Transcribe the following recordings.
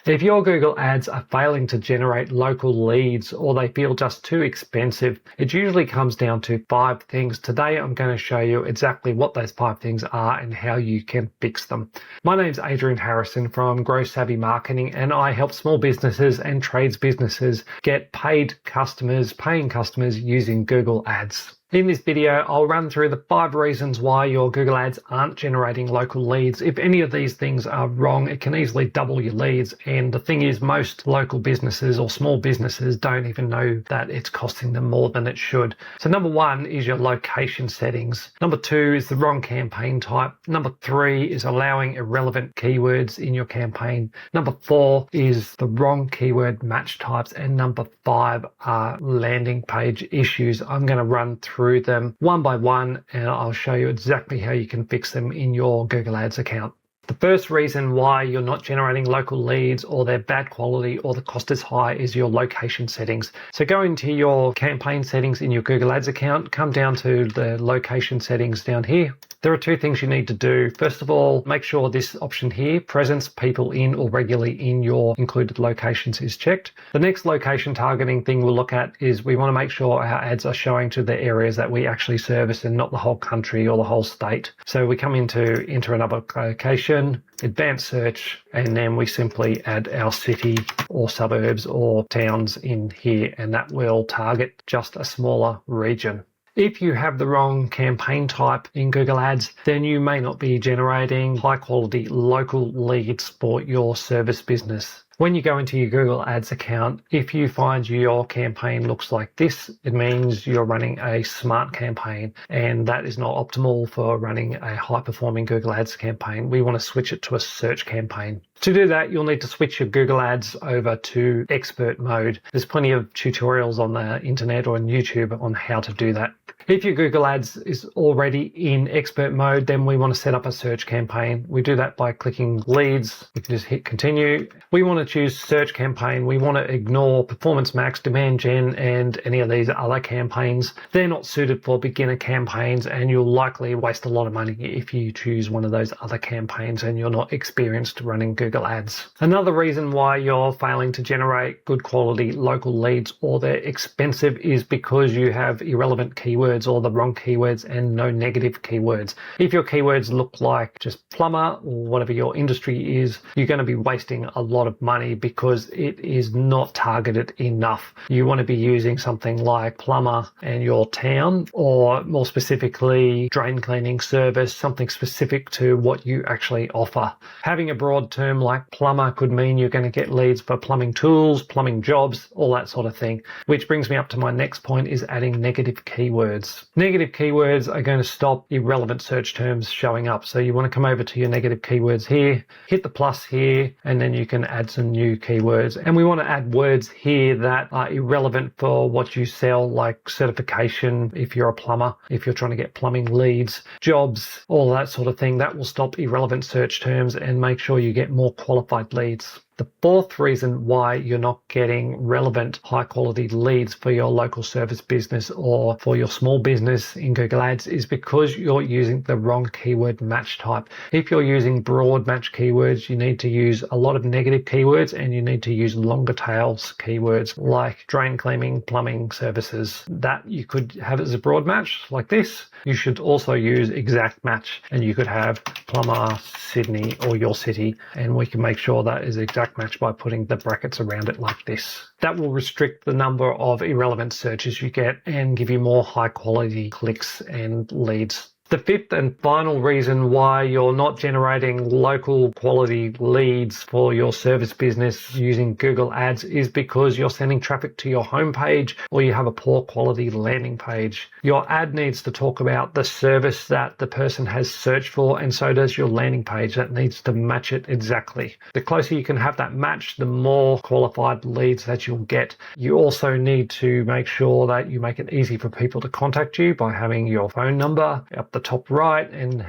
If your Google ads are failing to generate local leads or they feel just too expensive, it usually comes down to 5 things. Today, I'm going to show you exactly what those 5 things are and how you can fix them. My name's Adrian Harrison from Growth Savvy Marketing, and I help small businesses and trades businesses get paid customers, paying customers using Google ads. In this video, I'll run through the 5 reasons why your Google ads aren't generating local leads. If any of these things are wrong, it can easily double your leads. And the thing is, most local businesses or small businesses don't even know that it's costing them more than it should. So number 1 is your location settings. Number 2 is the wrong campaign type. Number 3 is allowing irrelevant keywords in your campaign. Number 4 is the wrong keyword match types. And number 5 are landing page issues. I'm going to run through them one by one, and I'll show you exactly how you can fix them in your Google Ads account. The first reason why you're not generating local leads, or they're bad quality, or the cost is high, is your location settings. So go into your campaign settings in your Google Ads account, come down to the location settings down here. There are 2 things you need to do. First of all, make sure this option here, presence people in or regularly in your included locations, is checked. The next location targeting thing we'll look at is we want to make sure our ads are showing to the areas that we actually service and not the whole country or the whole state. So we come into enter another location, advanced search, and then we simply add our city or suburbs or towns in here, and that will target just a smaller region. If you have the wrong campaign type in Google Ads, then you may not be generating high quality local leads for your service business. When you go into your Google Ads account, if you find your campaign looks like this, it means you're running a smart campaign, and that is not optimal for running a high-performing Google Ads campaign. We want to switch it to a search campaign. To do that, you'll need to switch your Google Ads over to expert mode. There's plenty of tutorials on the internet or on YouTube on how to do that. If your Google Ads is already in expert mode, then we want to set up a search campaign. We do that by clicking leads. You can just hit continue. We want to choose search campaign. We want to ignore performance max, demand gen, and any of these other campaigns. They're not suited for beginner campaigns, and you'll likely waste a lot of money if you choose one of those other campaigns and you're not experienced running Google Ads. Another reason why you're failing to generate good quality local leads, or they're expensive, is because you have irrelevant keywords or the wrong keywords and no negative keywords. If your keywords look like just plumber or whatever your industry is, you're going to be wasting a lot of money because it is not targeted enough. You want to be using something like plumber and your town, or more specifically drain cleaning service, something specific to what you actually offer. Having a broad term like plumber could mean you're going to get leads for plumbing tools, plumbing jobs, all that sort of thing. Which brings me up to my next point, is adding negative keywords. Negative keywords are going to stop irrelevant search terms showing up. So you want to come over to your negative keywords here, hit the plus here, and then you can add some new keywords. And we want to add words here that are irrelevant for what you sell, like certification if you're a plumber, if you're trying to get plumbing leads, jobs, all that sort of thing. That will stop irrelevant search terms and make sure you get more qualified leads. The 4th reason why you're not getting relevant high quality leads for your local service business or for your small business in Google Ads is because you're using the wrong keyword match type. If you're using broad match keywords, you need to use a lot of negative keywords, and you need to use longer tails keywords like drain cleaning, plumbing services. That you could have as a broad match like this. You should also use exact match, and you could have plumber Sydney or your city, and we can make sure that is exact match by putting the brackets around it like this. That will restrict the number of irrelevant searches you get and give you more high quality clicks and leads. The 5th and final reason why you're not generating local quality leads for your service business using Google Ads is because you're sending traffic to your homepage, or you have a poor quality landing page. Your ad needs to talk about the service that the person has searched for, and so does your landing page. That needs to match it exactly. The closer you can have that match, the more qualified leads that you'll get. You also need to make sure that you make it easy for people to contact you by having your phone number up the top right and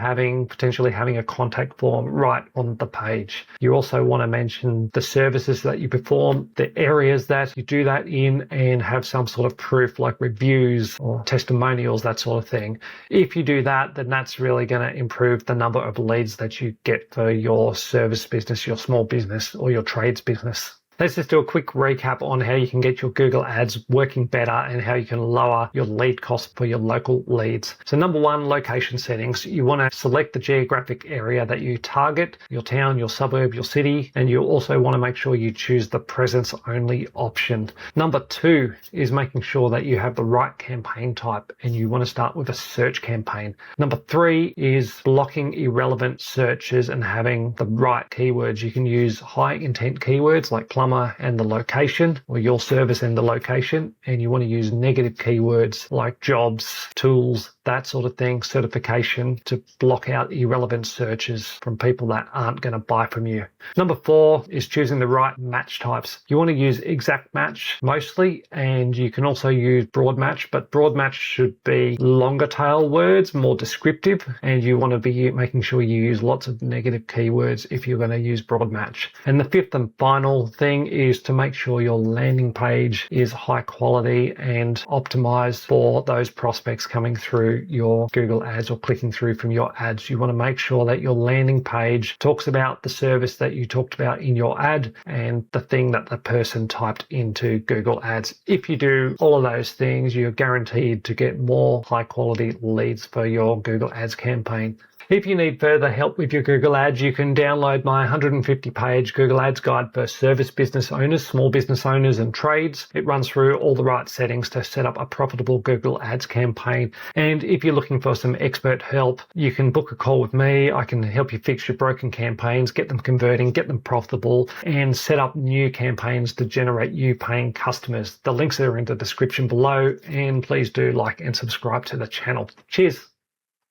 potentially having a contact form right on the page. You also want to mention the services that you perform, the areas that you do that in, and have some sort of proof like reviews or testimonials, that sort of thing. If you do that, then that's really going to improve the number of leads that you get for your service business, your small business, or your trades business. Let's just do a quick recap on how you can get your Google Ads working better and how you can lower your lead cost for your local leads. So number one, location settings. You want to select the geographic area that you target, your town, your suburb, your city, and you also want to make sure you choose the presence only option. Number two is making sure that you have the right campaign type, and you want to start with a search campaign. Number three is blocking irrelevant searches and having the right keywords. You can use high intent keywords like plumber and the location, or your service and the location, and you want to use negative keywords like jobs, tools, that sort of thing, certification, to block out irrelevant searches from people that aren't going to buy from you. Number four is choosing the right match types. You want to use exact match mostly, and you can also use broad match, but broad match should be longer tail words, more descriptive, and you want to be making sure you use lots of negative keywords if you're going to use broad match. And the fifth and final thing is to make sure your landing page is high quality and optimized for those prospects coming through your Google Ads or clicking through from your ads. You want to make sure that your landing page talks about the service that you talked about in your ad and the thing that the person typed into Google Ads. If you do all of those things, you're guaranteed to get more high quality leads for your Google Ads campaign. If you need further help with your Google Ads, you can download my 150-page Google Ads guide for service business owners, small business owners, and trades. It runs through all the right settings to set up a profitable Google Ads campaign. And if you're looking for some expert help, you can book a call with me. I can help you fix your broken campaigns, get them converting, get them profitable, and set up new campaigns to generate you paying customers. The links are in the description below, and please do like and subscribe to the channel. Cheers.